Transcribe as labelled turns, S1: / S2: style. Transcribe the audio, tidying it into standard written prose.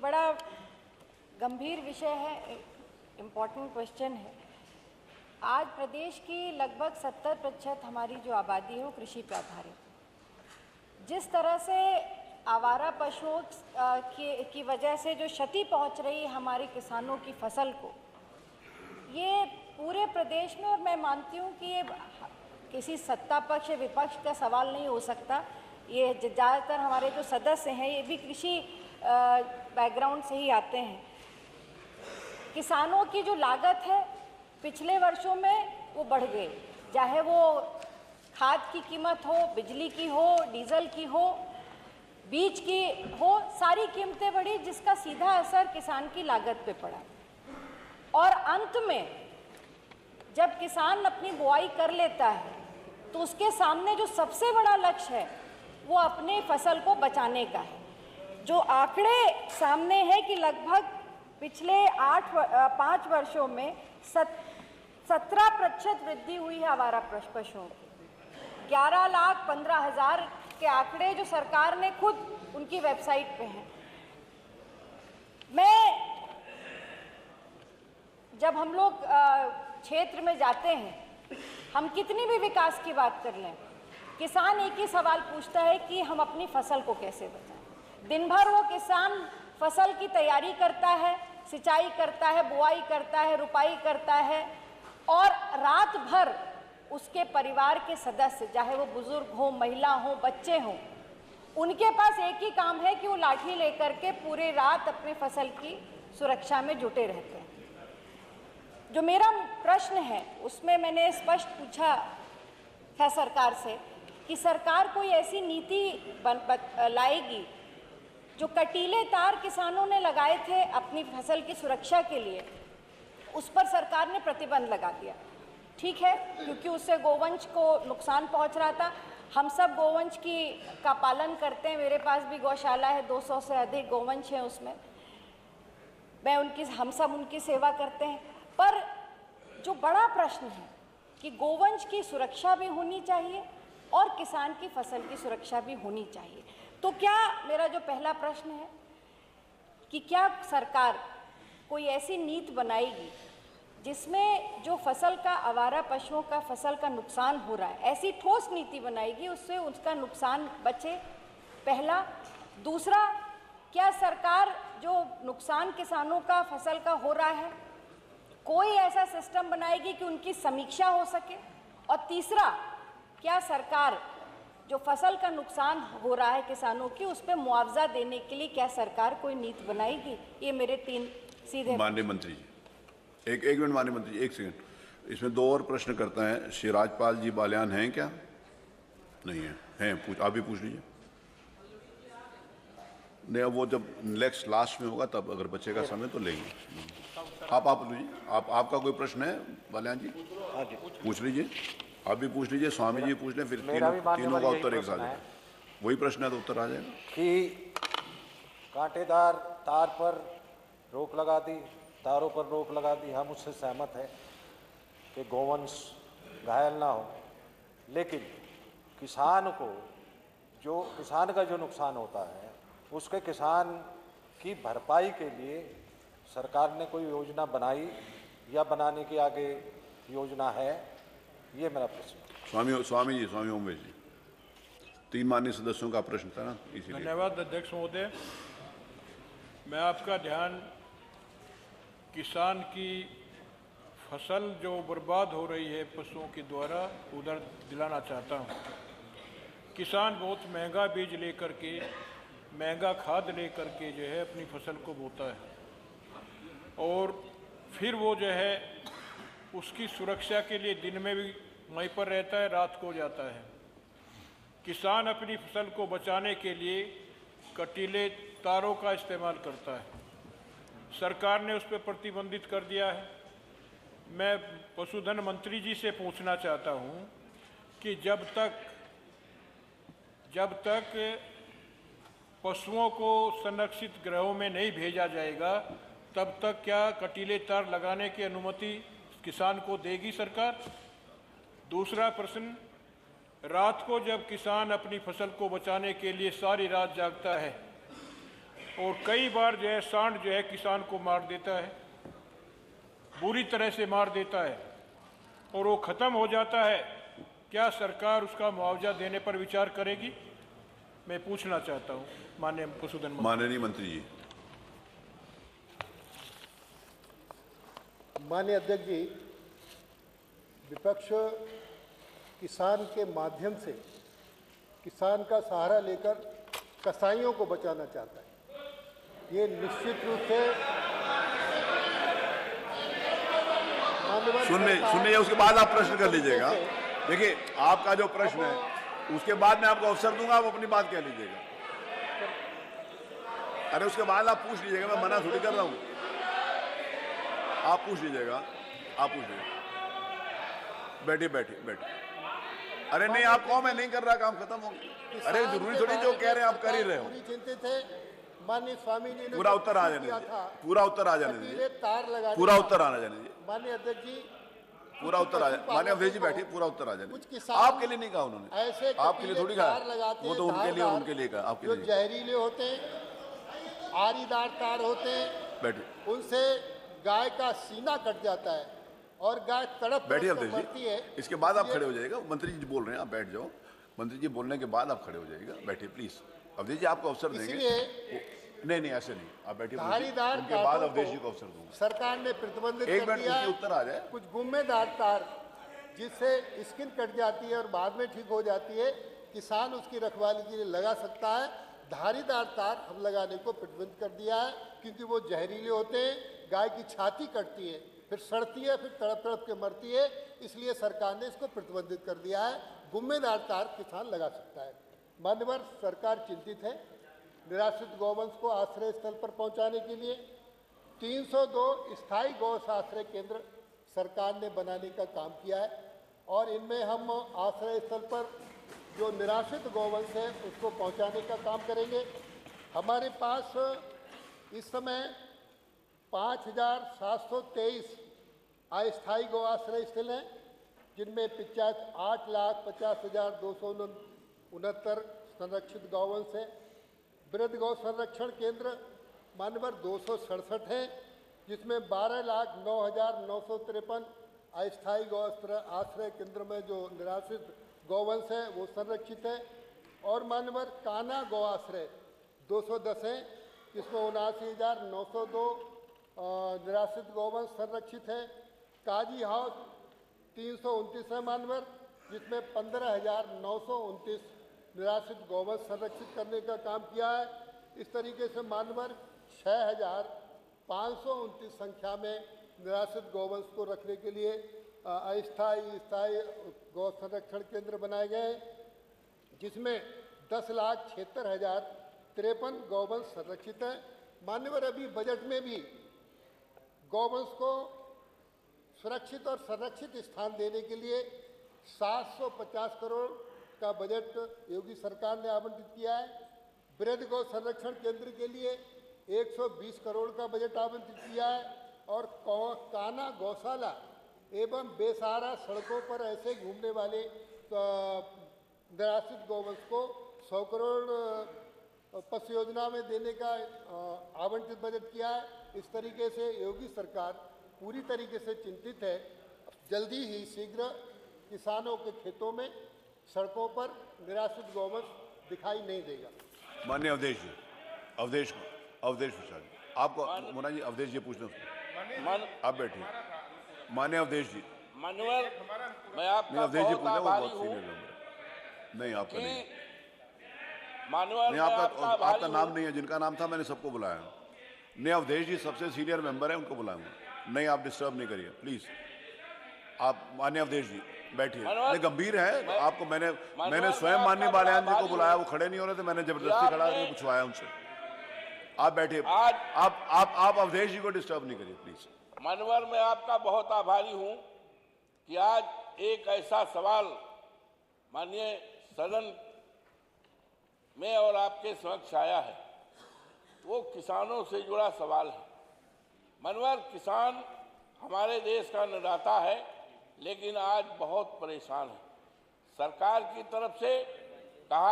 S1: बड़ा गंभीर विषय है, इम्पोर्टेंट क्वेश्चन है। आज प्रदेश की लगभग 70% हमारी जो आबादी है वो कृषि पर आधारित। जिस तरह से आवारा पशुओं की वजह से जो क्षति पहुंच रही है हमारे किसानों की फसल को, ये पूरे प्रदेश में, और मैं मानती हूँ कि ये किसी सत्ता पक्ष या विपक्ष का सवाल नहीं हो सकता। ये ज़्यादातर हमारे जो सदस्य हैं ये भी कृषि बैकग्राउंड से ही आते हैं। किसानों की जो लागत है पिछले वर्षों में वो बढ़ गई, चाहे वो खाद की कीमत हो, बिजली की हो, डीजल की हो, बीज की हो, सारी कीमतें बढ़ी, जिसका सीधा असर किसान की लागत पे पड़ा। और अंत में जब किसान अपनी बुआई कर लेता है तो उसके सामने जो सबसे बड़ा लक्ष्य है वो अपने फसल को बचाने का है। जो आंकड़े सामने है कि लगभग पिछले 5 वर्षों में 17% वृद्धि हुई है आवारा पशुओं की। 11,15,000 के आंकड़े जो सरकार ने खुद उनकी वेबसाइट पे हैं। जब हम लोग क्षेत्र में जाते हैं, हम कितनी भी विकास की बात कर लें, किसान एक ही सवाल पूछता है कि हम अपनी फसल को कैसे बचाएं। दिन भर वो किसान फसल की तैयारी करता है, सिंचाई करता है, बुआई करता है, रुपाई करता है, और रात भर उसके परिवार के सदस्य, चाहे वो बुजुर्ग हो, महिला हो, बच्चे हों, उनके पास एक ही काम है कि वो लाठी लेकर के पूरी रात अपने फसल की सुरक्षा में जुटे रहते हैं। जो मेरा प्रश्न है उसमें मैंने स्पष्ट पूछा था सरकार से कि सरकार कोई ऐसी नीति लाएगी जो कटीले तार किसानों ने लगाए थे अपनी फसल की सुरक्षा के लिए, उस पर सरकार ने प्रतिबंध लगा दिया। ठीक है, क्योंकि उससे गोवंश को नुकसान पहुंच रहा था। हम सब गोवंश का पालन करते हैं, मेरे पास भी गौशाला है, 200 से अधिक गोवंश हैं उसमें, हम सब उनकी सेवा करते हैं। पर जो बड़ा प्रश्न है कि गोवंश की सुरक्षा भी होनी चाहिए और किसान की फसल की सुरक्षा भी होनी चाहिए। तो क्या, मेरा जो पहला प्रश्न है कि क्या सरकार कोई ऐसी नीति बनाएगी जिसमें जो फसल का, आवारा पशुओं का फसल का नुकसान हो रहा है, ऐसी ठोस नीति बनाएगी उससे उसका नुकसान बचे, पहला। दूसरा, क्या सरकार जो नुकसान किसानों का फसल का हो रहा है कोई ऐसा सिस्टम बनाएगी कि उनकी समीक्षा हो सके, और तीसरा, क्या सरकार जो फसल का नुकसान हो रहा है किसानों की उस पर मुआवजा देने के लिए क्या सरकार कोई नीति बनाएगी? ये मेरे 3 सीधे।
S2: माननीय मंत्री जी, एक मिनट माननीय मंत्री जी, 1 सेकंड। इसमें 2 और प्रश्न करता है। श्री राजपाल जी बाल्यान हैं क्या? नहीं है, हैं, आप भी पूछ लीजिए। नहीं, अब वो जब नेक्स्ट लास्ट में होगा तब अगर बचेगा समय तो लेंगे। आप लीजिए। आपका कोई प्रश्न है बाल्यान जी? हाँ जी, पूछ लीजिए। आप भी पूछ लीजिए, स्वामी जी पूछ लें, फिर तीनों का उत्तर एक साथ है। वही प्रश्न है तो उत्तर आ जाएगा
S3: कि कांटेदार तार पर रोक लगा दी, तारों पर रोक लगा दी। हम उससे सहमत हैं कि गोवंश घायल ना हो, लेकिन किसान का जो नुकसान होता है उसके किसान की भरपाई के लिए सरकार ने कोई योजना बनाई या बनाने की आगे योजना है? ये मेरा प्रश्न।
S2: स्वामी जी ओमवेश जी, 3 माननीय सदस्यों का प्रश्न था ना, इसीलिए।
S4: धन्यवाद अध्यक्ष महोदय। मैं आपका ध्यान किसान की फसल जो बर्बाद हो रही है पशुओं के द्वारा उधर दिलाना चाहता हूँ। किसान बहुत महंगा बीज लेकर के, महंगा खाद लेकर के जो है अपनी फसल को बोता है, और फिर वो जो है उसकी सुरक्षा के लिए दिन में भी वहीं पर रहता है, रात को जाता है। किसान अपनी फसल को बचाने के लिए कटीले तारों का इस्तेमाल करता है। सरकार ने उस पर प्रतिबंधित कर दिया है। मैं पशुधन मंत्री जी से पूछना चाहता हूँ कि जब तक पशुओं को संरक्षित गृहों में नहीं भेजा जाएगा तब तक क्या कटीले तार लगाने की अनुमति किसान को देगी सरकार? दूसरा प्रश्न, रात को जब किसान अपनी फसल को बचाने के लिए सारी रात जागता है और कई बार जो है सांड जो है किसान को मार देता है, बुरी तरह से मार देता है और वो ख़त्म हो जाता है। क्या सरकार उसका मुआवजा देने पर विचार करेगी? मैं पूछना चाहता हूँ माननीय पशुधन मंत्री।
S2: माननीय मंत्री जी।
S5: माननीय अध्यक्ष जी, विपक्ष किसान के माध्यम से किसान का सहारा लेकर कसाईयों को बचाना चाहता है। ये निश्चित रूप से
S2: सुनिए, उसके बाद आप प्रश्न कर लीजिएगा। देखिए, आपका जो प्रश्न है उसके बाद मैं आपको अवसर दूंगा, आप अपनी बात कह लीजिएगा। अरे उसके बाद आप पूछ लीजिएगा, मैं मना थोड़ी कर रहा हूं। आप पूछ लीजिएगा, आप पूछ लीजिएगा। बैठिए। अरे नहीं, आप कहो मैं नहीं कर रहा, काम खत्म हो गया। अरे जरूरी थोड़ी जो कह रहे हैं आप कर ही रहे हो।
S5: चिंतित है माननीय स्वामी जी ने
S2: पूरा उत्तर आ जाने दीजिए, पूरा उत्तर आ जाने दीजिए,
S5: तार लगा
S2: पूरा उत्तर आना जाने दीजिए।
S5: माननीय अध्यक्ष जी,
S2: पूरा उत्तर आ जाए। माननीय अध्यक्ष जी बैठिए, पूरा उत्तर आ जाए। आपके लिए नहीं कहा उन्होंने,
S5: ऐसे
S2: आपके लिए थोड़ी कहा,
S5: लगाते
S2: वो तो उनके लिए कहा, आपके
S5: जो
S2: लिए।
S5: जहरीले होते हैं, आरीदार तार होते हैं,
S2: बैठिए।
S5: उनसे गाय का सीना कट जाता है और गाय तड़प
S2: बैठिए
S5: तड़प
S2: अध्यक्ष
S5: मरती है।
S2: जी। इसके बाद आप खड़े हो जाइएगा। मंत्री जी बोल रहे हैं, आप बैठ जाओ। मंत्री जी बोलने के बाद आप खड़े हो जाइएगा। बैठिए प्लीज। अवधेश जी आपको अवसर देंगे। नहीं, ऐसे नहीं, आप बैठिए।
S5: धारीदार
S2: उनके बाद अवधेश जी को अवसर दूंगा।
S5: सरकार ने प्रतिबंधित
S2: एक
S5: कर
S2: मिनट
S5: दिया है।
S2: उत्तर आ जाए।
S5: कुछ गुम्मेदार तार जिससे स्किन कट जाती है और बाद में ठीक हो जाती है, किसान उसकी रखवाली के लिए लगा सकता है। धारीदार तार हम लगाने को प्रतिबंध कर दिया है, क्योंकि वो जहरीले होते हैं, गाय की छाती कटती है, फिर सड़ती है, फिर तड़प तड़प के मरती है। इसलिए सरकार ने इसको प्रतिबंधित कर दिया है। गुम्मेदार तार किसान लगा सकता है। मान्यवर, सरकार चिंतित है। निराश्रित गौवंश को आश्रय स्थल पर पहुंचाने के लिए 302 स्थायी गौ आश्रय केंद्र सरकार ने बनाने का काम किया है और इनमें हम आश्रय स्थल पर जो निराश्रित गौवंश है उसको पहुंचाने का काम करेंगे। हमारे पास इस समय 5,723 अस्थायी गौ आश्रय स्थल हैं, जिनमें 8,50,269 संरक्षित गौवंश है। वृद्ध गौ संरक्षण केंद्र मानवर 267 हैं, जिसमें 12,09,953 अस्थायी गौ आश्रय केंद्र में जो निराश्रित गौवंश है वो संरक्षित है। और मानवर काना गौ आश्रय 210 हैं, जिसमें 79,902 निराश्रित गौवंश संरक्षित है। काजी हाउस 329 है मानवर, जिसमें 15,929 निराश्रित गौवंश संरक्षित करने का काम किया है। इस तरीके से मानवर 6,529 संख्या में निराश्रित गौवंश को रखने के लिए अस्थायी स्थायी गौ संरक्षण केंद्र बनाए गए हैं, जिसमें 10,76,053 गौवंश संरक्षित है। मान्यवर, अभी बजट में भी गौवंश को सुरक्षित और संरक्षित स्थान देने के लिए 750 करोड़ का बजट योगी सरकार ने आवंटित किया है। वृद्ध गौ संरक्षण केंद्र के लिए 120 करोड़ का बजट आवंटित किया है और काना गौशाला एवं बेसहारा सड़कों पर ऐसे घूमने वाले निराश्रित गौवंश को 100 करोड़ पशु योजना में देने का आवंटित बजट किया है। इस तरीके से योगी सरकार पूरी तरीके से चिंतित है। जल्दी ही शीघ्र किसानों के खेतों में सड़कों पर निराश्रित गौवंश दिखाई नहीं देगा।
S2: माननीय अवधेश जी, अवधेश प्रसाद जी, आपको मोना जी अवधेश जी पूछना, आप बैठिए। माननीय अवधेश जी,
S6: मानवर, मैं आपका
S2: अवधेश जी
S6: बहुत
S2: पूछना, वो
S6: आभारी
S2: बहुत
S6: हूँ
S2: सीनियर मेंबर है। नहीं, आपका नहीं,
S6: मानवर,
S2: नहीं आपका नाम नहीं है। जिनका नाम था मैंने सबको बुलाया। नहीं, अवधेश जी सबसे सीनियर मेंबर है, उनको बुलाऊंगा। नहीं, आप डिस्टर्ब नहीं करिए प्लीज। आप माननीय अवधेश जी बैठिए। नहीं, गंभीर है। आपको मैंने स्वयं माननीय बाल्यान जी को बुलाया, वो खड़े नहीं हो रहे थे, मैंने जबरदस्ती खड़ा करके पूछवाया उनसे। आप बैठिए। आप अवधेश जी को डिस्टर्ब नहीं करिए प्लीज।
S6: मानवर, मैं आपका बहुत आभारी हूं कि आज एक ऐसा सवाल माननीय सदन में और आपके समक्ष आया है, वो किसानों से जुड़ा सवाल है। मानवर, किसान हमारे देश का अन्नदाता है, लेकिन आज बहुत परेशान है। सरकार की तरफ से कहा